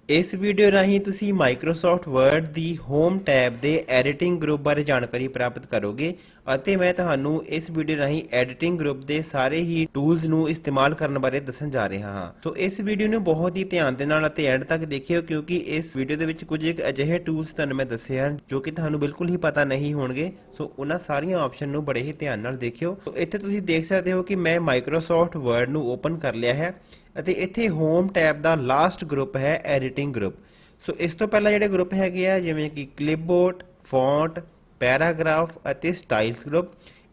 इस वीडियो राਹੀਂ ਤੁਸੀਂ Microsoft word ਦੀ home tab ਦੇ ਐਡੀਟਿੰਗ ਗਰੁੱਪ ਬਾਰੇ ਜਾਣਕਾਰੀ ਪ੍ਰਾਪਤ ਕਰੋਗੇ ਅਤੇ ਮੈਂ ਤੁਹਾਨੂੰ ਇਸ ਵੀਡੀਓ ਰਾਹੀਂ ਐਡੀਟਿੰਗ ਗਰੁੱਪ ਦੇ ਸਾਰੇ ਹੀ ਟੂਲਸ ਨੂੰ ਇਸਤੇਮਾਲ ਕਰਨ ਬਾਰੇ ਦੱਸਣ ਜਾ ਰਿਹਾ ਹਾਂ। ਸੋ ਇਸ ਵੀਡੀਓ ਨੂੰ ਬਹੁਤ ਹੀ ਧਿਆਨ ਦੇ ਨਾਲ ਅਤੇ ਐਂਡ ਤੱਕ ਦੇਖਿਓ ਕਿਉਂਕਿ ਇਸ ਵੀਡੀਓ ਦੇ ਵਿੱਚ ਕੁਝ ਇੱਕ ਅਜਿਹੇ ਟੂਲਸ ਤੁਹਾਨੂੰ ਮੈਂ ਦੱਸੇ ਹਨ ਜੋ ਕਿ ਤੁਹਾਨੂੰ ਬਿਲਕੁਲ ਹੀ ਪਤਾ ਨਹੀਂ ਹੋਣਗੇ। ਸੋ ਉਹਨਾਂ ਸਾਰੀਆਂ ਆਪਸ਼ਨ ਨੂੰ ਬੜੇ ਹੀ ਧਿਆਨ ਨਾਲ ਦੇਖਿਓ। ਸੋ ਇੱਥੇ ਤੁਸੀਂ ਦੇਖ ਸਕਦੇ ਹੋ ਕਿ ਮੈਂ ਮਾਈਕਰੋਸਾਫਟ ਵਰਡ ਨੂੰ ਓਪਨ ਕਰ ਲਿਆ ਹੈ ਅਤੇ ਇੱਥੇ ਹੋਮ ਟੈਬ ਦਾ ਲਾਸਟ ਗਰੁੱਪ ਹੈ ਐਡੀਟਿੰਗ ਗਰੁੱਪ। ਸੋ ਇਸ ਤੋਂ ਪਹਿਲਾਂ ਜਿਹੜੇ ਗਰੁੱਪ ਹੈਗੇ ਆ ਜਿਵੇਂ ਕਿ ਕਲਿਪਬੋਰਡ, ਫੌਂਟ, ਪੈਰਾਗ੍ਰਾਫ ਅਤੇ ਸਟਾਈਲਸ ਗਰੁੱਪ,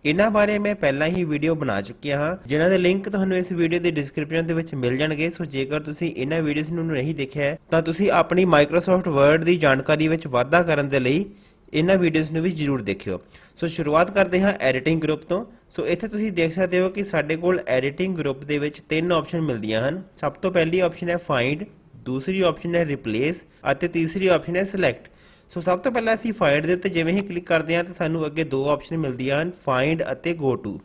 ਇਹਨਾਂ ਬਾਰੇ ਮੈਂ ਪਹਿਲਾਂ ਹੀ ਵੀਡੀਓ ਬਣਾ ਚੁੱਕਿਆ ਹਾਂ ਜਿਨ੍ਹਾਂ ਦੇ ਲਿੰਕ ਤੁਹਾਨੂੰ ਇਸ ਵੀਡੀਓ ਦੇ ਡਿਸਕ੍ਰਿਪਸ਼ਨ ਦੇ ਵਿੱਚ ਮਿਲ ਜਾਣਗੇ। ਸੋ ਜੇਕਰ ਤੁਸੀਂ ਇਹਨਾਂ ਵੀਡੀਓਜ਼ ਨੂੰ ਨਹੀਂ ਦੇਖਿਆ ਹੈ ਤਾਂ ਤੁਸੀਂ ਆਪਣੀ ਮਾਈਕਰੋਸਾਫਟ ਵਰਡ ਦੀ ਜਾਣਕਾਰੀ ਵਿੱਚ ਵਾਧਾ ਕਰਨ ਦੇ ਲਈ ਇਹਨਾਂ ਵੀਡੀਓਜ਼ ਨੂੰ ਵੀ ਜ਼ਰੂਰ ਦੇਖਿਓ। ਸੋ ਸ਼ੁਰੂਆਤ ਕਰਦੇ ਹਾਂ ਐਡੀਟਿੰਗ ਗਰੁੱਪ ਤੋਂ। ਸੋ ਇੱਥੇ ਤੁਸੀਂ ਦੇਖ ਸਕਦੇ ਹੋ ਕਿ ਸਾਡੇ ਕੋਲ ਐਡੀਟਿੰਗ ਗਰੁੱਪ ਦੇ ਵਿੱਚ ਤਿੰਨ ਆਪਸ਼ਨ ਮਿਲਦੀਆਂ ਹਨ। ਸਭ ਤੋਂ ਪਹਿਲੀ ਆਪਸ਼ਨ ਹੈ ਫਾਈਂਡ, ਦੂਸਰੀ ਆਪਸ਼ਨ ਹੈ ਰਿਪਲੇਸ ਅਤੇ ਤੀਸਰੀ ਆਪਸ਼ਨ ਹੈ ਸਿਲੈਕਟ। ਸੋ ਸਭ ਤੋਂ ਪਹਿਲਾਂ ਅਸੀਂ ਫਾਈਂਡ ਦੇ ਉੱਤੇ ਜਿਵੇਂ ਹੀ ਕਲਿੱਕ ਕਰਦੇ ਹਾਂ ਤਾਂ ਸਾਨੂੰ ਅੱਗੇ ਦੋ ਆਪਸ਼ਨ ਮਿਲਦੀਆਂ ਹਨ, ਫਾਈਂਡ ਅਤੇ ਗੋ ਟੂ।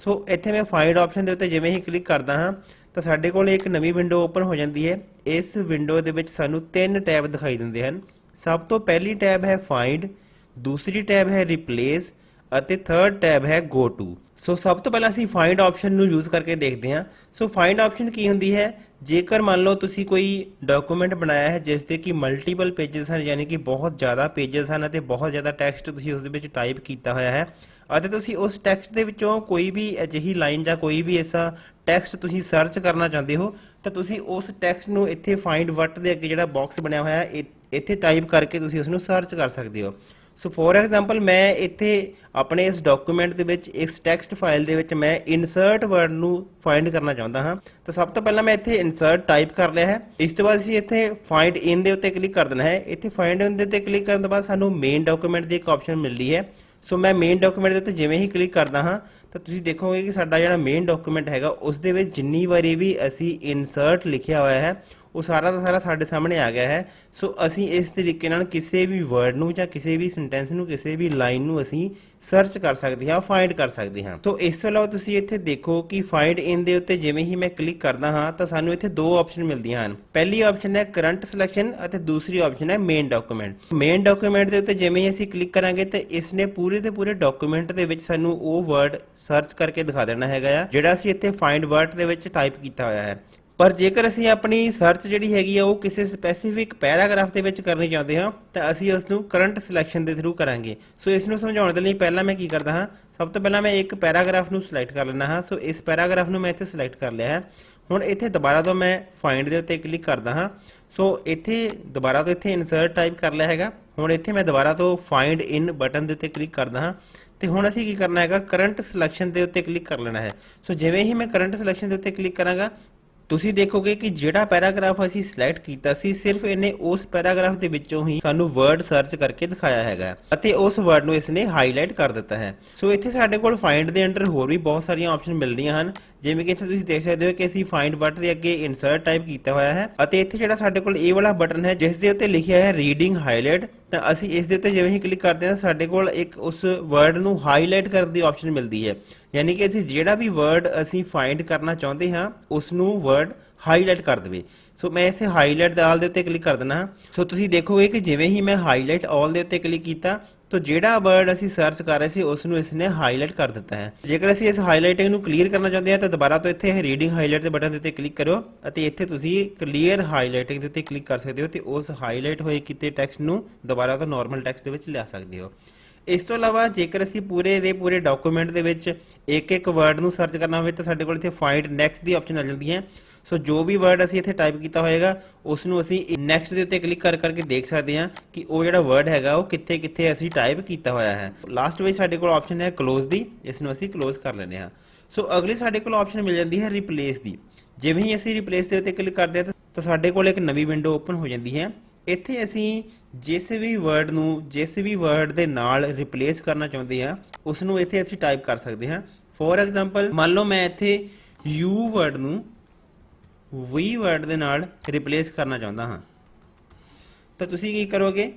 ਸੋ ਇੱਥੇ ਮੈਂ ਫਾਈਂਡ ਆਪਸ਼ਨ ਦੇ ਉੱਤੇ ਜਿਵੇਂ ਹੀ ਕਲਿੱਕ ਕਰਦਾ ਹਾਂ ਤਾਂ ਸਾਡੇ ਕੋਲ ਇੱਕ ਨਵੀਂ ਵਿੰਡੋ ਓਪਨ ਹੋ ਜਾਂਦੀ ਹੈ। ਇਸ ਵਿੰਡੋ ਦੇ ਵਿੱਚ ਸਾਨੂੰ ਤਿੰਨ ਟੈਬ ਦਿਖਾਈ ਦਿੰਦੇ ਹਨ। ਸਭ ਤੋਂ ਪਹਿਲੀ ਟੈਬ ਹੈ ਫਾਈਂਡ, ਦੂਸਰੀ ਟੈਬ ਹੈ ਰਿਪਲੇਸ ਅਤੇ ਥਰਡ ਟੈਬ ਹੈ ਗੋ ਟੂ। ਸੋ ਸਭ ਤੋਂ ਪਹਿਲਾਂ ਅਸੀਂ ਫਾਈਂਡ ਆਪਸ਼ਨ ਨੂੰ ਯੂਜ਼ ਕਰਕੇ ਦੇਖਦੇ ਹਾਂ। ਸੋ ਫਾਈਂਡ ਆਪਸ਼ਨ ਕੀ ਹੁੰਦੀ ਹੈ? ਜੇਕਰ ਮੰਨ ਲਓ ਤੁਸੀਂ ਕੋਈ ਡਾਕੂਮੈਂਟ ਬਣਾਇਆ ਹੈ ਜਿਸ ਦੇ ਕਿ ਮਲਟੀਪਲ ਪੇजेस ਹਨ, ਯਾਨੀ ਕਿ ਬਹੁਤ ਜ਼ਿਆਦਾ ਪੇजेस ਹਨ ਅਤੇ ਬਹੁਤ ਜ਼ਿਆਦਾ ਟੈਕਸਟ ਤੁਸੀਂ ਉਸ ਦੇ ਵਿੱਚ ਟਾਈਪ ਕੀਤਾ ਹੋਇਆ ਹੈ ਅਤੇ ਤੁਸੀਂ ਉਸ ਟੈਕਸਟ ਦੇ ਵਿੱਚੋਂ ਕੋਈ ਵੀ ਅਜਿਹੀ ਲਾਈਨ ਜਾਂ ਕੋਈ ਵੀ ਐਸਾ ਟੈਕਸਟ ਤੁਸੀਂ ਸਰਚ ਕਰਨਾ ਚਾਹੁੰਦੇ ਹੋ ਤਾਂ ਤੁਸੀਂ ਉਸ ਟੈਕਸਟ ਨੂੰ ਇੱਥੇ ਫਾਈਂਡ ਵਟ ਦੇ ਅੱਗੇ ਜਿਹੜਾ ਬਾਕਸ ਬਣਿਆ ਹੋਇਆ ਹੈ ਇੱਥੇ ਟਾਈਪ ਕਰਕੇ ਤੁਸੀਂ ਉਸ ਨੂੰ ਸਰਚ ਕਰ ਸਕਦੇ ਹੋ। ਸੋ ਫੋਰ ਐਗਜ਼ਾਮਪਲ ਮੈਂ ਇੱਥੇ ਆਪਣੇ ਇਸ ਡਾਕੂਮੈਂਟ ਦੇ ਵਿੱਚ ਇਸ ਟੈਕਸਟ ਫਾਈਲ ਦੇ ਵਿੱਚ ਮੈਂ ਇਨਸਰਟ ਵਰਡ ਨੂੰ ਫਾਈਂਡ ਕਰਨਾ ਚਾਹੁੰਦਾ ਹਾਂ ਤਾਂ ਸਭ ਤੋਂ ਪਹਿਲਾਂ ਮੈਂ ਇੱਥੇ ਇਨਸਰਟ ਟਾਈਪ ਕਰ ਲਿਆ ਹੈ। ਇਸ ਤੋਂ ਬਾਅਦ ਅਸੀਂ ਇੱਥੇ ਫਾਈਂਡ ਇਨ ਦੇ ਉੱਤੇ ਕਲਿੱਕ ਕਰ ਦੇਣਾ ਹੈ। ਇੱਥੇ ਫਾਈਂਡ ਇਨ ਦੇ ਉੱਤੇ ਕਲਿੱਕ ਕਰਨ ਤੋਂ ਬਾਅਦ ਸਾਨੂੰ ਮੇਨ ਡਾਕੂਮੈਂਟ ਦੀ ਇੱਕ ਆਪਸ਼ਨ ਮਿਲਦੀ ਹੈ। ਸੋ ਮੈਂ ਮੇਨ ਡਾਕੂਮੈਂਟ ਦੇ ਉੱਤੇ ਜਿਵੇਂ ਹੀ ਕਲਿੱਕ ਕਰਦਾ ਹਾਂ ਤਾਂ ਤੁਸੀਂ ਦੇਖੋਗੇ ਕਿ ਸਾਡਾ ਜਿਹੜਾ ਮੇਨ ਡਾਕੂਮੈਂਟ ਹੈਗਾ ਉਸ ਦੇ ਵਿੱਚ ਜਿੰਨੀ ਵਾਰੀ ਵੀ ਅਸੀਂ ਇਨਸਰਟ ਲਿਖਿਆ ਹੋਇਆ ਹੈ ਉਹ ਸਾਰਾ ਦਾ ਸਾਰਾ ਸਾਡੇ ਸਾਹਮਣੇ ਆ ਗਿਆ ਹੈ। ਸੋ ਅਸੀਂ ਇਸ ਤਰੀਕੇ ਨਾਲ ਕਿਸੇ ਵੀ ਵਰਡ ਨੂੰ ਜਾਂ ਕਿਸੇ ਵੀ ਸੈਂਟੈਂਸ ਨੂੰ, ਕਿਸੇ ਵੀ ਲਾਈਨ ਨੂੰ ਅਸੀਂ ਸਰਚ ਕਰ ਸਕਦੇ ਹਾਂ, ਫਾਈਂਡ ਕਰ ਸਕਦੇ ਹਾਂ। ਸੋ ਇਸ ਤੋਂ ਇਲਾਵਾ ਤੁਸੀਂ ਇੱਥੇ ਦੇਖੋ ਕਿ ਫਾਈਂਡ ਇਨ ਦੇ ਉੱਤੇ ਜਿਵੇਂ ਹੀ ਮੈਂ ਕਲਿੱਕ ਕਰਦਾ ਹਾਂ ਤਾਂ ਸਾਨੂੰ ਇੱਥੇ ਦੋ ਆਪਸ਼ਨ ਮਿਲਦੀਆਂ ਹਨ। ਪਹਿਲੀ ਆਪਸ਼ਨ ਹੈ ਕਰੰਟ ਸਿਲੈਕਸ਼ਨ ਅਤੇ ਦੂਸਰੀ ਆਪਸ਼ਨ ਹੈ ਮੇਨ ਡਾਕੂਮੈਂਟ। ਮੇਨ ਡਾਕੂਮੈਂਟ ਦੇ ਉੱਤੇ ਜਿਵੇਂ ਹੀ ਅਸੀਂ ਕਲਿੱਕ ਕਰਾਂਗੇ ਤਾਂ ਇਸ ਨੇ ਪੂਰੇ ਦੇ ਪੂਰੇ ਡਾਕੂਮੈਂਟ ਦੇ ਵਿੱਚ ਸਾਨੂੰ ਉਹ ਵਰਡ ਸਰਚ ਕਰਕੇ ਦਿਖਾ ਦੇਣਾ ਹੈਗਾ ਆ ਜਿਹੜਾ ਅਸੀਂ ਇੱਥੇ ਫਾਈਂਡ ਵਰਡ ਦੇ ਵਿੱਚ ਟਾਈਪ ਕੀਤਾ ਹੋਇਆ ਹੈ। ਪਰ ਜੇਕਰ ਅਸੀਂ ਆਪਣੀ ਸਰਚ ਜਿਹੜੀ ਹੈਗੀ ਆ ਉਹ ਕਿਸੇ ਸਪੈਸੀਫਿਕ ਪੈਰਾਗ੍ਰਾਫ ਦੇ ਵਿੱਚ ਕਰਨੀ ਚਾਹੁੰਦੇ ਹਾਂ ਤਾਂ ਅਸੀਂ ਉਸ ਨੂੰ ਕਰੰਟ ਸਿਲੈਕਸ਼ਨ ਦੇ ਥਰੂ ਕਰਾਂਗੇ। ਸੋ ਇਸ ਨੂੰ ਸਮਝਾਉਣ ਦੇ ਲਈ ਪਹਿਲਾਂ ਮੈਂ ਕੀ ਕਰਦਾ ਹਾਂ, ਸਭ ਤੋਂ ਪਹਿਲਾਂ ਮੈਂ ਇੱਕ ਪੈਰਾਗ੍ਰਾਫ ਨੂੰ ਸਿਲੈਕਟ ਕਰ ਲੈਣਾ ਹਾਂ। ਸੋ ਇਸ ਪੈਰਾਗ੍ਰਾਫ ਨੂੰ ਮੈਂ ਇੱਥੇ ਸਿਲੈਕਟ ਕਰ ਲਿਆ ਹੈ। ਹੁਣ ਇੱਥੇ ਦੁਬਾਰਾ ਤੋਂ ਮੈਂ ਫਾਈਂਡ ਦੇ ਉੱਤੇ ਕਲਿੱਕ ਕਰਦਾ ਹਾਂ। ਸੋ ਇੱਥੇ ਦੁਬਾਰਾ ਤੋਂ ਇੱਥੇ ਇਨਸਰਟ ਟਾਈਪ ਕਰ ਲਿਆ ਹੈਗਾ। ਹੁਣ ਇੱਥੇ ਮੈਂ ਦੁਬਾਰਾ ਤੋਂ ਫਾਈਂਡ ਇਨ ਬਟਨ ਦੇ ਉੱਤੇ ਕਲਿੱਕ ਕਰਦਾ ਹਾਂ ਤੇ ਹੁਣ ਅਸੀਂ ਕੀ ਕਰਨਾ ਹੈਗਾ, ਕਰੰਟ ਸਿਲੈਕਸ਼ਨ ਦੇ ਉੱਤੇ ਕਲਿੱਕ ਕਰ ਲੈਣਾ ਹੈ। ਸੋ ਜਿਵੇਂ ਹੀ ਮੈਂ ਕਰੰਟ ਸਿਲੈਕਸ਼ਨ ਦੇ ਉੱਤੇ ਕਲਿੱਕ ਕਰਾਂਗਾ ਤੁਸੀਂ ਦੇਖੋਗੇ ਕਿ ਜਿਹੜਾ ਪੈਰਾਗ੍ਰਾਫ ਅਸੀਂ ਸਿਲੈਕਟ ਕੀਤਾ ਸੀ ਸਿਰਫ ਇਹਨੇ ਉਸ ਪੈਰਾਗ੍ਰਾਫ ਦੇ ਵਿੱਚੋਂ ਹੀ ਸਾਨੂੰ ਵਰਡ ਸਰਚ ਕਰਕੇ ਦਿਖਾਇਆ ਹੈਗਾ ਅਤੇ ਉਸ ਵਰਡ ਨੂੰ ਇਸਨੇ ਹਾਈਲਾਈਟ ਕਰ ਦਿੱਤਾ ਹੈ। ਸੋ ਇੱਥੇ ਸਾਡੇ ਕੋਲ ਫਾਈਂਡ ਦੇ ਅੰਡਰ ਹੋਰ ਵੀ ਬਹੁਤ ਸਾਰੀਆਂ ਆਪਸ਼ਨ ਮਿਲਦੀਆਂ ਹਨ, ਜਿਵੇਂ ਕਿ ਇੱਥੇ ਤੁਸੀਂ ਦੇਖ ਸਕਦੇ ਹੋ ਕਿ ਅਸੀਂ ਫਾਈਂਡ ਵਰਡ ਦੇ ਅੱਗੇ ਇਨਸਰਟ ਟਾਈਪ ਕੀਤਾ ਹੋਇਆ ਹੈ ਅਤੇ ਇੱਥੇ ਜਿਹੜਾ ਸਾਡੇ ਕੋਲ ਇਹ ਵਾਲਾ ਬਟਨ ਹੈ ਜਿਸ ਦੇ ਉੱਤੇ ਲਿਖਿਆ ਹੈ ਰੀਡਿੰਗ ਹਾਈਲਾਈਟ, ਤਾਂ ਅਸੀਂ ਇਸ ਦੇ ਉੱਤੇ ਜਿਵੇਂ ਹੀ ਕਲਿੱਕ ਕਰਦੇ ਹਾਂ ਸਾਡੇ ਕੋਲ ਇੱਕ ਉਸ ਵਰਡ ਨੂੰ ਹਾਈਲਾਈਟ ਕਰਨ ਦੀ ਆਪਸ਼ਨ ਮਿਲਦੀ ਹੈ। ਯਾਨੀ ਕਿ ਅਸੀਂ ਜਿਹੜਾ ਵੀ ਵਰਡ ਅਸੀਂ ਫਾਈਂਡ ਕਰਨਾ ਚਾਹੁੰਦੇ ਹਾਂ ਉਸ ਨੂੰ ਵਰਡ ਹਾਈਲਾਈਟ ਕਰ ਦੇਵੇ। ਸੋ ਮੈਂ ਇਸੇ ਹਾਈਲਾਈਟ ਆਲ ਦੇ ਉੱਤੇ ਕਲਿੱਕ ਕਰ ਦੇਣਾ ਹਾਂ। ਸੋ ਤੁਸੀਂ ਦੇਖੋਗੇ ਕਿ ਜਿਵੇਂ ਹੀ ਮੈਂ ਹਾਈਲਾਈਟ ਆਲ ਦੇ ਉੱਤੇ ਕਲਿੱਕ ਕੀਤਾ ਤਾਂ ਜਿਹੜਾ ਵਰਡ ਅਸੀਂ ਸਰਚ ਕਰ ਰਹੇ ਸੀ ਉਸ ਨੂੰ ਇਸਨੇ ਹਾਈਲਾਈਟ ਕਰ ਦਿੱਤਾ ਹੈ। ਜੇਕਰ ਅਸੀਂ ਇਸ ਹਾਈਲਾਈਟਿੰਗ ਨੂੰ ਕਲੀਅਰ ਕਰਨਾ ਚਾਹੁੰਦੇ ਹਾਂ ਤਾਂ ਦੁਬਾਰਾ ਤੋਂ ਇੱਥੇ ਰੀਡਿੰਗ ਹਾਈਲਾਈਟ ਦੇ ਬਟਨ ਦੇ ਉੱਤੇ ਕਲਿੱਕ ਕਰੋ ਅਤੇ ਇੱਥੇ ਤੁਸੀਂ ਕਲੀਅਰ ਹਾਈਲਾਈਟਿੰਗ ਦੇ ਉੱਤੇ ਕਲਿੱਕ ਕਰ ਸਕਦੇ ਹੋ ਤੇ ਉਸ ਹਾਈਲਾਈਟ ਹੋਏ ਕੀਤੇ ਟੈਕਸਟ ਨੂੰ ਦੁਬਾਰਾ ਤੋਂ ਨਾਰਮਲ ਟੈਕਸਟ ਦੇ ਵਿੱਚ ਲਿਆ ਸਕਦੇ ਹੋ। ਇਸ ਤੋਂ ਇਲਾਵਾ ਜੇਕਰ ਅਸੀਂ ਪੂਰੇ ਦੇ ਪੂਰੇ ਡਾਕੂਮੈਂਟ ਦੇ ਵਿੱਚ ਇੱਕ ਇੱਕ ਵਰਡ ਨੂੰ ਸਰਚ ਕਰਨਾ ਹੋਵੇ ਤਾਂ ਸਾਡੇ ਕੋਲ ਇੱਥੇ ਫਾਈਂਡ ਨੈਕਸਟ ਦੀ ਆਪਸ਼ਨ ਆ ਜਾਂਦੀ ਹੈ। ਸੋ ਜੋ ਵੀ ਵਰਡ ਅਸੀਂ ਇੱਥੇ ਟਾਈਪ ਕੀਤਾ ਹੋਏਗਾ ਉਸ ਨੂੰ ਅਸੀਂ ਨੈਕਸਟ ਦੇ ਉੱਤੇ ਕਲਿੱਕ ਕਰਕੇ ਦੇਖ ਸਕਦੇ ਹਾਂ ਕਿ ਉਹ ਜਿਹੜਾ ਵਰਡ ਹੈਗਾ ਉਹ ਕਿੱਥੇ ਕਿੱਥੇ ਅਸੀਂ ਟਾਈਪ ਕੀਤਾ ਹੋਇਆ ਹੈ। ਲਾਸਟ ਵਿੱਚ ਸਾਡੇ ਕੋਲ ਆਪਸ਼ਨ ਹੈ ਕਲੋਜ਼ ਦੀ, ਇਸ ਨੂੰ ਅਸੀਂ ਕਲੋਜ਼ ਕਰ ਲੈਂਦੇ ਹਾਂ। ਸੋ ਅਗਲੀ ਸਾਡੇ ਕੋਲ ਆਪਸ਼ਨ ਮਿਲ ਜਾਂਦੀ ਹੈ ਰਿਪਲੇਸ ਦੀ। ਜਿਵੇਂ ਹੀ ਅਸੀਂ ਰਿਪਲੇਸ ਦੇ ਉੱਤੇ ਕਲਿੱਕ ਕਰਦੇ ਹਾਂ ਤਾਂ ਸਾਡੇ ਕੋਲ ਇੱਕ ਨਵੀਂ ਵਿੰਡੋ ਓਪਨ ਹੋ ਜਾਂਦੀ ਹੈ। ਇੱਥੇ ਅਸੀਂ ਜਿਸ ਵੀ ਵਰਡ ਦੇ ਨਾਲ ਰਿਪਲੇਸ ਕਰਨਾ ਚਾਹੁੰਦੇ ਹਾਂ ਉਸ ਨੂੰ ਇੱਥੇ ਅਸੀਂ ਟਾਈਪ ਕਰ ਸਕਦੇ ਹਾਂ। ਫੋਰ ਐਗਜ਼ਾਮਪਲ ਮੰਨ ਲਓ ਮੈਂ ਇੱਥੇ ਯੂ ਵਰਡ ਨੂੰ ਵੀ ਵਰਡ ਦੇ ਨਾਲ ਰਿਪਲੇਸ ਕਰਨਾ ਚਾਹੁੰਦਾ ਹਾਂ ਤਾਂ ਤੁਸੀਂ ਕੀ ਕਰੋਗੇ,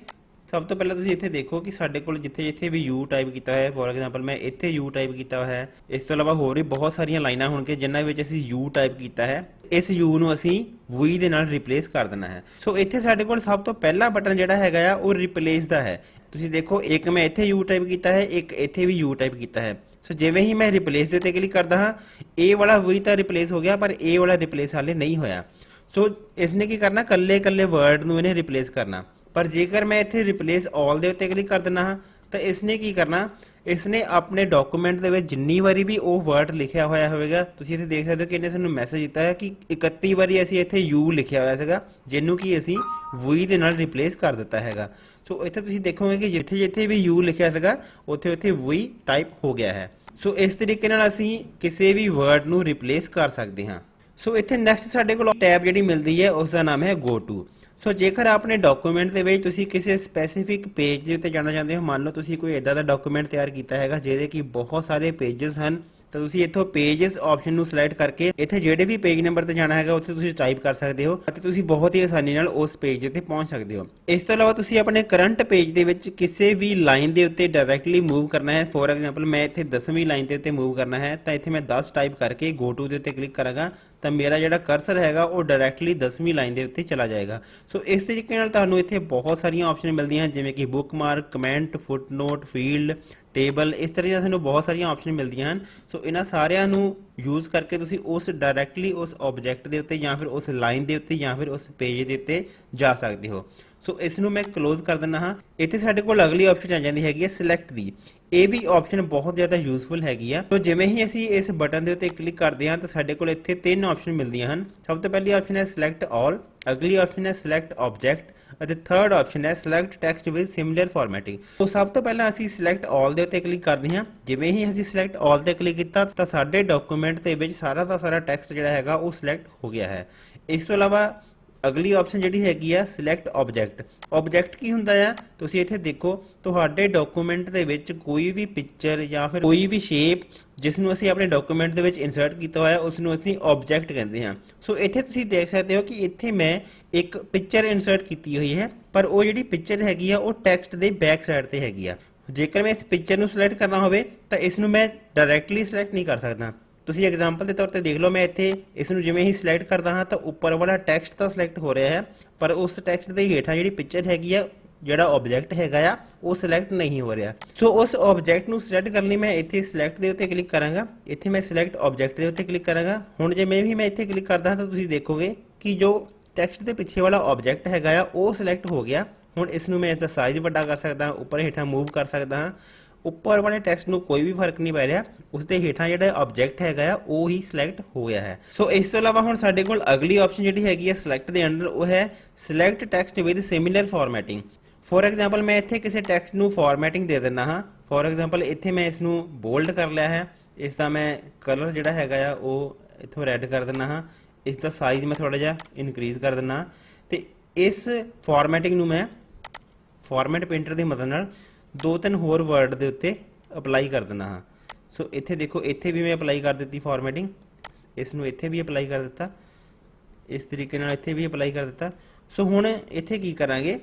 ਸਭ ਤੋਂ ਪਹਿਲਾਂ ਤੁਸੀਂ ਇੱਥੇ ਦੇਖੋ ਕਿ ਸਾਡੇ ਕੋਲ ਜਿੱਥੇ ਜਿੱਥੇ ਵੀ ਯੂ ਟਾਈਪ ਕੀਤਾ ਹੋਇਆ ਹੈ, ਫੋਰ ਐਗਜ਼ਾਮਪਲ ਮੈਂ ਇੱਥੇ ਯੂ ਟਾਈਪ ਕੀਤਾ ਹੋਇਆ ਹੈ। ਇਸ ਤੋਂ ਇਲਾਵਾ ਹੋਰ ਵੀ ਬਹੁਤ ਸਾਰੀਆਂ ਲਾਈਨਾਂ ਹੋਣਗੀਆਂ ਜਿਨ੍ਹਾਂ ਵਿੱਚ ਅਸੀਂ ਯੂ ਟਾਈਪ ਕੀਤਾ ਹੈ। ਇਸ ਯੂ ਨੂੰ ਅਸੀਂ ਵੀ ਦੇ ਨਾਲ ਰਿਪਲੇਸ ਕਰ ਦੇਣਾ ਹੈ। ਸੋ ਇੱਥੇ ਸਾਡੇ ਕੋਲ ਸਭ ਤੋਂ ਪਹਿਲਾ ਬਟਨ ਜਿਹੜਾ ਹੈਗਾ ਆ ਉਹ ਰਿਪਲੇਸ ਦਾ ਹੈ। ਤੁਸੀਂ ਦੇਖੋ ਇੱਕ ਮੈਂ ਇੱਥੇ ਯੂ ਟਾਈਪ ਕੀਤਾ ਹੈ, ਇੱਕ ਇੱਥੇ ਵੀ ਯੂ ਟਾਈਪ ਕੀਤਾ ਹੈ। ਸੋ ਜਿਵੇਂ ਹੀ ਮੈਂ ਰਿਪਲੇਸ ਦੇ ਉੱਤੇ ਕਲਿੱਕ ਕਰਦਾ ਹਾਂ, ਇਹ ਵਾਲਾ ਵੀ ਤਾਂ ਰਿਪਲੇਸ ਹੋ ਗਿਆ, ਪਰ ਇਹ ਵਾਲਾ ਰਿਪਲੇਸ ਹਾਲੇ ਨਹੀਂ ਹੋਇਆ। ਸੋ ਇਸਨੇ ਕੀ ਕਰਨਾ, ਕੱਲੇ ਕੱਲੇ ਵਰਡ ਨੂੰ ਇਹਨੇ ਰਿਪਲੇਸ ਕਰਨਾ। ਪਰ ਜੇਕਰ ਮੈਂ ਇੱਥੇ ਰਿਪਲੇਸ ਆਲ ਦੇ ਉੱਤੇ ਕਲਿੱਕ ਕਰ ਦਿੰਦਾ ਹਾਂ ਤਾਂ ਇਸਨੇ ਕੀ ਕਰਨਾ, ਇਸਨੇ ਆਪਣੇ ਡਾਕੂਮੈਂਟ ਦੇ ਵਿੱਚ ਜਿੰਨੀ ਵਾਰੀ ਵੀ ਉਹ ਵਰਡ ਲਿਖਿਆ ਹੋਇਆ ਹੋਵੇਗਾ, ਤੁਸੀਂ ਇੱਥੇ ਦੇਖ ਸਕਦੇ ਹੋ ਕਿ ਇਹਨੇ ਸਾਨੂੰ ਮੈਸੇਜ ਦਿੱਤਾ ਹੈ ਕਿ 31 ਵਾਰੀ ਅਸੀਂ ਇੱਥੇ ਯੂ ਲਿਖਿਆ ਹੋਇਆ ਸੀਗਾ, ਜਿਹਨੂੰ ਕਿ ਅਸੀਂ ਵੀ ਦੇ ਨਾਲ ਰਿਪਲੇਸ ਕਰ ਦਿੱਤਾ ਹੈਗਾ। ਸੋ ਇੱਥੇ ਤੁਸੀਂ ਦੇਖੋਗੇ ਕਿ ਜਿੱਥੇ ਜਿੱਥੇ ਵੀ ਯੂ ਲਿਖਿਆ ਸੀਗਾ ਉੱਥੇ ਉੱਥੇ ਵੀ ਟਾਈਪ ਹੋ ਗਿਆ ਹੈ। ਸੋ ਇਸ ਤਰੀਕੇ ਨਾਲ ਅਸੀਂ ਕਿਸੇ ਵੀ ਵਰਡ ਨੂੰ ਰਿਪਲੇਸ ਕਰ ਸਕਦੇ ਹਾਂ। ਸੋ ਇੱਥੇ ਨੈਕਸਟ ਸਾਡੇ ਕੋਲ ਟੈਬ ਜਿਹੜੀ ਮਿਲਦੀ ਹੈ ਉਸ ਦਾ ਨਾਮ ਹੈ ਗੋ ਟੂ। ਸੋ ਜੇਕਰ ਆਪਣੇ ਡਾਕੂਮੈਂਟ ਦੇ ਵਿੱਚ ਤੁਸੀਂ ਕਿਸੇ ਸਪੈਸੀਫਿਕ ਪੇਜ ਦੇ ਉੱਤੇ ਜਾਣਾ ਚਾਹੁੰਦੇ ਹੋ, ਮੰਨ ਲਓ ਤੁਸੀਂ ਕੋਈ ਇਦਾਂ ਦਾ ਡਾਕੂਮੈਂਟ ਤਿਆਰ ਕੀਤਾ ਹੈਗਾ ਜਿਹਦੇ ਕਿ ਬਹੁਤ ਸਾਰੇ ਪੇजेस ਹਨ, ਤਾਂ ਤੁਸੀਂ ਇੱਥੋਂ ਪੇजेस ਆਪਸ਼ਨ ਨੂੰ ਸਿਲੈਕਟ ਕਰਕੇ ਇੱਥੇ ਜਿਹੜੇ ਵੀ ਪੇਜ ਨੰਬਰ ਤੇ ਜਾਣਾ ਹੈਗਾ ਉੱਥੇ ਤੁਸੀਂ ਟਾਈਪ ਕਰ ਸਕਦੇ ਹੋ ਅਤੇ ਤੁਸੀਂ ਬਹੁਤ ਹੀ ਆਸਾਨੀ ਨਾਲ ਉਸ ਪੇਜ ਤੇ ਪਹੁੰਚ ਸਕਦੇ ਹੋ। ਇਸ ਤੋਂ ਇਲਾਵਾ ਤੁਸੀਂ ਆਪਣੇ ਕਰੰਟ ਪੇਜ ਦੇ ਵਿੱਚ ਕਿਸੇ ਵੀ ਲਾਈਨ ਦੇ ਉੱਤੇ ਡਾਇਰੈਕਟਲੀ ਮੂਵ ਕਰਨਾ ਹੈ। ਫੋਰ ਐਗਜ਼ਾਮਪਲ ਮੈਂ ਇੱਥੇ 10ਵੀਂ ਲਾਈਨ ਦੇ ਉੱਤੇ ਮੂਵ ਕਰਨਾ ਹੈ, ਤਾਂ ਇੱਥੇ ਮੈਂ 10 ਟਾਈਪ ਕਰਕੇ ਗੋ ਟੂ ਦੇ ਉੱਤੇ ਕਲਿੱਕ ਕਰਾਂਗਾ ਤਾਂ ਮੇਰਾ ਜਿਹੜਾ ਕਰਸਰ ਹੈਗਾ ਉਹ ਡਾਇਰੈਕਟਲੀ 10ਵੀਂ ਲਾਈਨ ਦੇ ਉੱਤੇ ਚਲਾ ਜਾਏਗਾ। ਸੋ ਇਸ ਤਰੀਕੇ ਨਾਲ ਤੁਹਾਨੂੰ ਇੱਥੇ ਬਹੁਤ ਸਾਰੀਆਂ ਆਪਸ਼ਨ ਮਿਲਦੀਆਂ ਹਨ, ਜਿਵੇਂ ਕਿ bookmark, comment, footnote, field, table, ਇਸ ਤਰ੍ਹਾਂ ਦੀਆਂ ਤੁਹਾਨੂੰ ਬਹੁਤ ਸਾਰੀਆਂ ਆਪਸ਼ਨ ਮਿਲਦੀਆਂ ਹਨ। ਸੋ ਇਹਨਾਂ ਸਾਰਿਆਂ ਨੂੰ ਯੂਜ਼ ਕਰਕੇ ਤੁਸੀਂ ਉਸ ਡਾਇਰੈਕਟਲੀ ਉਸ ਆਬਜੈਕਟ ਦੇ ਉੱਤੇ ਜਾਂ ਫਿਰ ਉਸ ਲਾਈਨ ਦੇ ਉੱਤੇ ਜਾਂ ਫਿਰ ਉਸ ਪੇਜ ਦੇ ਉੱਤੇ ਜਾ ਸਕਦੇ ਹੋ। ਸੋ ਇਸ ਨੂੰ ਮੈਂ ਕਲੋਜ਼ ਕਰ ਦਿੰਦਾ ਹਾਂ। ਇੱਥੇ ਸਾਡੇ ਕੋਲ ਅਗਲੀ ਆਪਸ਼ਨ ਆ ਜਾਂਦੀ ਹੈਗੀ ਹੈ ਸਿਲੈਕਟ ਦੀ। ਇਹ ਵੀ ਆਪਸ਼ਨ ਬਹੁਤ ਜ਼ਿਆਦਾ ਯੂਜ਼ਫੁਲ ਹੈਗੀ ਆ। ਸੋ ਜਿਵੇਂ ਹੀ ਅਸੀਂ ਇਸ ਬਟਨ ਦੇ ਉੱਤੇ ਕਲਿੱਕ ਕਰਦੇ ਹਾਂ ਤਾਂ ਸਾਡੇ ਕੋਲ ਇੱਥੇ 3 ਆਪਸ਼ਨ ਮਿਲਦੀਆਂ ਹਨ। ਸਭ ਤੋਂ ਪਹਿਲੀ ਆਪਸ਼ਨ ਹੈ ਸਿਲੈਕਟ ਆਲ, ਅਗਲੀ ਆਪਸ਼ਨ ਹੈ ਸਿਲੈਕਟ ਆਬਜੈਕਟ ਅਤੇ ਥਰਡ ਆਪਸ਼ਨ ਹੈ select text with similar formatting. So ਸਭ ਤੋਂ ਪਹਿਲਾਂ ਅਸੀਂ ਸਿਲੈਕਟ ਆਲ ਦੇ ਉੱਤੇ ਕਲਿੱਕ ਕਰਦੇ ਹਾਂ। ਜਿਵੇਂ ਹੀ ਅਸੀਂ ਸਿਲੈਕਟ ਆਲ ਤੇ ਕਲਿੱਕ ਕੀਤਾ ਤਾਂ ਸਾਡੇ ਡਾਕੂਮੈਂਟ ਦੇ ਵਿੱਚ ਸਾਰਾ ਦਾ ਸਾਰਾ ਟੈਕਸਟ ਜਿਹੜਾ ਹੈਗਾ ਉਹ ਸਿਲੈਕਟ ਹੋ ਗਿਆ ਹੈ। ਇਸ ਤੋਂ ਇਲਾਵਾ ਅਗਲੀ ਆਪਸ਼ਨ ਜਿਹੜੀ ਹੈਗੀ ਆ ਸਿਲੈਕਟ ਆਬਜੈਕਟ। ਆਬਜੈਕਟ ਕੀ ਹੁੰਦਾ ਆ, ਤੁਸੀਂ ਇੱਥੇ ਦੇਖੋ ਤੁਹਾਡੇ ਡਾਕੂਮੈਂਟ ਦੇ ਵਿੱਚ ਕੋਈ ਵੀ ਪਿਕਚਰ ਜਾਂ ਫਿਰ ਕੋਈ ਵੀ ਸ਼ੇਪ ਜਿਸ ਨੂੰ ਅਸੀਂ ਆਪਣੇ ਡਾਕੂਮੈਂਟ ਦੇ ਵਿੱਚ ਇਨਸਰਟ ਕੀਤਾ ਹੋਇਆ ਉਸ ਨੂੰ ਅਸੀਂ ਆਬਜੈਕਟ ਕਹਿੰਦੇ ਹਾਂ। ਸੋ ਇੱਥੇ ਤੁਸੀਂ ਦੇਖ ਸਕਦੇ ਹੋ ਕਿ ਇੱਥੇ ਮੈਂ ਇੱਕ ਪਿਕਚਰ ਇਨਸਰਟ ਕੀਤੀ ਹੋਈ ਹੈ, ਪਰ ਉਹ ਜਿਹੜੀ ਪਿਕਚਰ ਹੈਗੀ ਆ ਉਹ ਟੈਕਸਟ ਦੇ ਬੈਕ ਸਾਈਡ ਤੇ ਹੈਗੀ ਆ। ਜੇਕਰ ਮੈਂ ਇਸ ਪਿਕਚਰ ਨੂੰ ਸਿਲੈਕਟ ਕਰਨਾ ਹੋਵੇ ਤਾਂ ਇਸ ਨੂੰ ਮੈਂ ਡਾਇਰੈਕਟਲੀ ਸਿਲੈਕਟ ਨਹੀਂ ਕਰ ਸਕਦਾ। ਤੁਸੀਂ ਐਗਜ਼ਾਮਪਲ ਦੇ ਤੌਰ ਤੇ ਦੇਖ ਲਓ, ਮੈਂ ਇੱਥੇ ਇਸ ਨੂੰ ਜਿਵੇਂ ਹੀ ਸਿਲੈਕਟ ਕਰਦਾ ਹਾਂ ਤਾਂ ਉੱਪਰ ਵਾਲਾ ਟੈਕਸਟ ਤਾਂ ਸਿਲੈਕਟ ਹੋ ਰਿਹਾ ਹੈ, ਪਰ ਉਸ ਟੈਕਸਟ ਦੇ ਹੇਠਾਂ ਜਿਹੜੀ ਪਿਕਚਰ ਹੈਗੀ ਆ, ਜਿਹੜਾ ਆਬਜੈਕਟ ਹੈਗਾ ਆ, ਉਹ ਸਿਲੈਕਟ ਨਹੀਂ ਹੋ ਰਿਹਾ। ਸੋ ਉਸ ਆਬਜੈਕਟ ਨੂੰ ਸਿਲੈਕਟ ਕਰਨ ਲਈ ਮੈਂ ਇੱਥੇ ਸਿਲੈਕਟ ਦੇ ਉੱਤੇ ਕਲਿੱਕ ਕਰਾਂਗਾ। ਇੱਥੇ ਮੈਂ ਸਿਲੈਕਟ ਆਬਜੈਕਟ ਦੇ ਉੱਤੇ ਕਲਿੱਕ ਕਰਾਂਗਾ। ਹੁਣ ਜੇ ਮੈਂ ਇੱਥੇ ਕਲਿੱਕ ਕਰਦਾ ਹਾਂ ਤਾਂ ਤੁਸੀਂ ਦੇਖੋਗੇ ਕਿ ਜੋ ਟੈਕਸਟ ਦੇ ਪਿੱਛੇ ਵਾਲਾ ਆਬਜੈਕਟ ਹੈਗਾ ਆ ਉਹ ਸਿਲੈਕਟ ਹੋ ਗਿਆ। ਹੁਣ ਇਸ ਨੂੰ ਮੈਂ ਇਸਦਾ ਸਾਈਜ਼ ਵੱਡਾ ਕਰ ਸਕਦਾ ਹਾਂ, ਉੱਪਰ ਹੇਠਾਂ ਮੂਵ ਕਰ ਸਕਦਾ ਹਾਂ। ਉੱਪਰ ਵਾਲੇ ਟੈਕਸਟ ਨੂੰ ਕੋਈ ਵੀ ਫਰਕ ਨਹੀਂ ਪੈ ਰਿਹਾ, ਉਸ ਦੇ ਹੇਠਾਂ ਜਿਹੜਾ ਆਬਜੈਕਟ ਹੈਗਾ ਆ ਉਹ ਹੀ ਸਿਲੈਕਟ ਹੋ ਗਿਆ ਹੈ। ਸੋ ਇਸ ਤੋਂ ਇਲਾਵਾ ਹੁਣ ਸਾਡੇ ਕੋਲ ਅਗਲੀ ਆਪਸ਼ਨ ਜਿਹੜੀ ਹੈਗੀ ਹੈ ਸਿਲੈਕਟ ਦੇ ਅੰਡਰ, ਉਹ ਹੈ select text with similar formatting. For example ਮੈਂ ਇੱਥੇ ਕਿਸੇ ਟੈਕਸਟ ਨੂੰ ਫਾਰਮੈਟਿੰਗ ਦੇ ਦਿੰਦਾ ਹਾਂ। ਫੋਰ ਐਗਜ਼ਾਮਪਲ ਇੱਥੇ ਮੈਂ ਇਸ ਨੂੰ ਬੋਲਡ ਕਰ ਲਿਆ ਹੈ, ਇਸ ਦਾ ਮੈਂ ਕਲਰ ਜਿਹੜਾ ਹੈਗਾ ਆ ਉਹ ਇੱਥੋਂ ਰੈੱਡ ਕਰ ਦਿੰਦਾ ਹਾਂ, ਇਸ ਦਾ ਸਾਈਜ਼ ਮੈਂ ਥੋੜਾ ਜਿਹਾ ਇਨਕਰੀਜ਼ ਕਰ ਦਿੰਦਾ ਤੇ ਇਸ ਫਾਰਮੈਟਿੰਗ ਨੂੰ ਮੈਂ ਫਾਰਮੈਟ ਪੇਂਟਰ ਦੀ ਮਦਦ ਨਾਲ 2-3 ਹੋਰ ਵਰਡ ਦੇ ਉੱਤੇ ਅਪਲਾਈ ਕਰ ਦਿੰਦਾ ਹਾਂ। ਸੋ ਇੱਥੇ ਦੇਖੋ, ਇੱਥੇ ਵੀ ਮੈਂ ਅਪਲਾਈ ਕਰ ਦਿੱਤੀ ਫਾਰਮੈਟਿੰਗ, ਇਸ ਨੂੰ ਇੱਥੇ ਵੀ ਅਪਲਾਈ ਕਰ ਦਿੱਤਾ, ਇਸ ਤਰੀਕੇ ਨਾਲ ਇੱਥੇ ਵੀ ਅਪਲਾਈ ਕਰ ਦਿੱਤਾ। ਸੋ ਹੁਣ ਇੱਥੇ ਕੀ ਕਰਾਂਗੇ,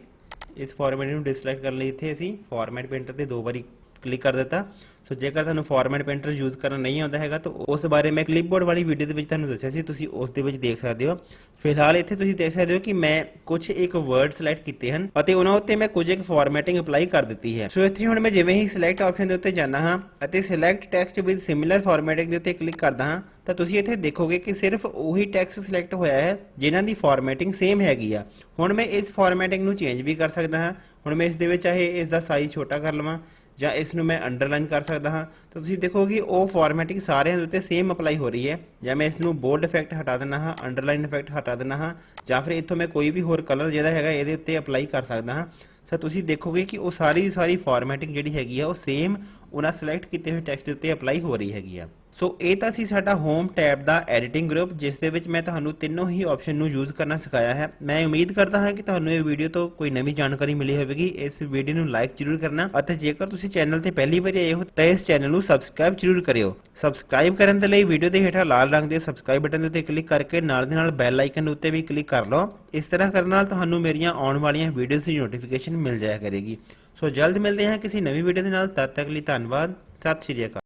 ਇਸ ਫਾਰਮੈਟ ਨੂੰ ਡਿਸਲੈਕਟ ਕਰਨ ਲਈ ਇੱਥੇ ਅਸੀਂ ਫਾਰਮੈਟ ਪੇਂਟਰ ਤੇ 2 ਵਾਰੀ ਕਲਿੱਕ ਕਰ ਦਿੱਤਾ। ਸੋ ਜੇਕਰ ਤੁਹਾਨੂੰ ਫਾਰਮੈਟ ਪੇਂਟਰ ਯੂਜ਼ ਕਰਨਾ ਨਹੀਂ ਆਉਂਦਾ ਹੈਗਾ ਤਾਂ ਉਸ ਬਾਰੇ ਮੈਂ ਕਲਿੱਪਬੋਰਡ ਵਾਲੀ ਵੀਡੀਓ ਦੇ ਵਿੱਚ ਤੁਹਾਨੂੰ ਦੱਸਿਆ ਸੀ, ਤੁਸੀਂ ਉਸ ਦੇ ਵਿੱਚ ਦੇਖ ਸਕਦੇ ਹੋ। ਫਿਲਹਾਲ ਇੱਥੇ ਤੁਸੀਂ ਦੇਖ ਸਕਦੇ ਹੋ ਕਿ ਮੈਂ ਕੁਝ ਇੱਕ ਵਰਡ ਸਿਲੈਕਟ ਕੀਤੇ ਹਨ ਅਤੇ ਉਹਨਾਂ ਉੱਤੇ ਮੈਂ ਕੁਝ ਇੱਕ ਫਾਰਮੈਟਿੰਗ ਅਪਲਾਈ ਕਰ ਦਿੱਤੀ ਹੈ। ਸੋ ਇੱਥੇ ਹੁਣ ਮੈਂ ਜਿਵੇਂ ਹੀ ਸਿਲੈਕਟ ਆਪਸ਼ਨ ਦੇ ਉੱਤੇ ਜਾਣਾ ਹਾਂ ਅਤੇ select text with similar formatting ਦੇ ਉੱਤੇ ਕਲਿੱਕ ਕਰਦਾ ਹਾਂ ਤਾਂ ਤੁਸੀਂ ਇੱਥੇ ਦੇਖੋਗੇ ਕਿ ਸਿਰਫ ਉਹੀ ਟੈਕਸਟ ਸਿਲੈਕਟ ਹੋਇਆ ਹੈ ਜਿਨ੍ਹਾਂ ਦੀ ਫਾਰਮੈਟਿੰਗ ਸੇਮ ਹੈਗੀ ਆ। ਹੁਣ ਮੈਂ ਇਸ ਫਾਰਮੈਟਿੰਗ ਨੂੰ ਚੇਂਜ ਵੀ ਕਰ ਸਕਦਾ ਹਾਂ। ਹੁਣ ਮੈਂ ਇਸ ਦੇ ਵਿੱਚ ਚਾਹੇ ਇਸ ਦਾ ਸਾਈਜ਼ ਛੋਟਾ ਕਰ ਲਵਾਂ ਜਾਂ ਇਸ ਨੂੰ ਮੈਂ ਅੰਡਰਲਾਈਨ ਕਰ ਸਕਦਾ ਹਾਂ, ਤਾਂ ਤੁਸੀਂ ਦੇਖੋਗੇ ਉਹ ਫਾਰਮੈਟਿੰਗ ਸਾਰਿਆਂ ਦੇ ਉੱਤੇ ਸੇਮ ਅਪਲਾਈ ਹੋ ਰਹੀ ਹੈ। ਜਾਂ ਮੈਂ ਇਸ ਨੂੰ ਬੋਲਡ ਇਫੈਕਟ ਹਟਾ ਦਿੰਦਾ ਹਾਂ, ਅੰਡਰਲਾਈਨ ਇਫੈਕਟ ਹਟਾ ਦਿੰਦਾ ਹਾਂ, ਜਾਂ ਫਿਰ ਇੱਥੋਂ ਮੈਂ ਕੋਈ ਵੀ ਹੋਰ ਕਲਰ ਜਿਹੜਾ ਹੈਗਾ ਇਹਦੇ ਉੱਤੇ ਅਪਲਾਈ ਕਰ ਸਕਦਾ ਹਾਂ। ਸੋ ਤੁਸੀਂ ਦੇਖੋਗੇ ਕਿ ਉਹ ਸਾਰੀ ਫਾਰਮੈਟਿੰਗ ਜਿਹੜੀ ਹੈਗੀ ਆ ਉਹ ਸੇਮ ਉਹਨਾਂ ਸਿਲੈਕਟ ਕੀਤੇ ਹੋਏ ਟੈਕਸਟ ਦੇ ਉੱਤੇ ਅਪਲਾਈ ਹੋ ਰਹੀ ਹੈਗੀ ਆ। ਸੋ ਇਹ ਤਾਂ ਸੀ ਸਾਡਾ ਹੋਮ ਟੈਬ ਦਾ ਐਡੀਟਿੰਗ ਗਰੁੱਪ, ਜਿਸ ਦੇ ਵਿੱਚ ਮੈਂ ਤੁਹਾਨੂੰ ਤਿੰਨੋਂ ਹੀ ਆਪਸ਼ਨ ਨੂੰ ਯੂਜ਼ ਕਰਨਾ ਸਿਖਾਇਆ ਹੈ। ਮੈਂ ਉਮੀਦ ਕਰਦਾ ਹਾਂ ਕਿ ਤੁਹਾਨੂੰ ਇਹ ਵੀਡੀਓ ਤੋਂ ਕੋਈ ਨਵੀਂ ਜਾਣਕਾਰੀ ਮਿਲੀ ਹੋਵੇਗੀ। ਇਸ ਵੀਡੀਓ ਨੂੰ ਲਾਈਕ ਜ਼ਰੂਰ ਕਰਨਾ ਅਤੇ ਜੇਕਰ ਤੁਸੀਂ ਚੈਨਲ ਤੇ ਪਹਿਲੀ ਵਾਰੀ ਆਏ ਹੋ ਤਾਂ ਇਸ ਚੈਨਲ ਨੂੰ ਸਬਸਕ੍ਰਾਈਬ ਜ਼ਰੂਰ ਕਰਿਓ। ਸਬਸਕ੍ਰਾਈਬ ਕਰਨ ਦੇ ਲਈ ਵੀਡੀਓ ਦੇ ਹੇਠਾਂ ਲਾਲ ਰੰਗ ਦੇ ਸਬਸਕ੍ਰਾਈਬ ਬਟਨ ਦੇ ਉੱਤੇ ਕਲਿੱਕ ਕਰਕੇ ਨਾਲ ਦੇ ਨਾਲ ਬੈਲ ਆਈਕਨ ਉੱਤੇ ਵੀ ਕਲਿੱਕ ਕਰ ਲਓ। ਇਸ ਤਰ੍ਹਾਂ ਕਰਨ ਨਾਲ ਤੁਹਾਨੂੰ ਮੇਰੀਆਂ ਆਉਣ ਵਾਲੀਆਂ ਵੀਡੀਓਜ਼ ਦੀ ਨੋਟੀਫਿਕੇਸ਼ਨ ਮਿਲ ਜਾਇਆ ਕਰੇਗੀ। ਸੋ ਜਲਦ ਮਿਲਦੇ ਹਾਂ ਕਿਸੇ ਨਵੀਂ ਵੀਡੀਓ ਦੇ ਨਾਲ, ਤਦ ਤੱਕ ਲਈ ਧੰਨਵਾਦ, ਸਤਿ ਸ਼੍ਰੀ ਅਕਾਲ।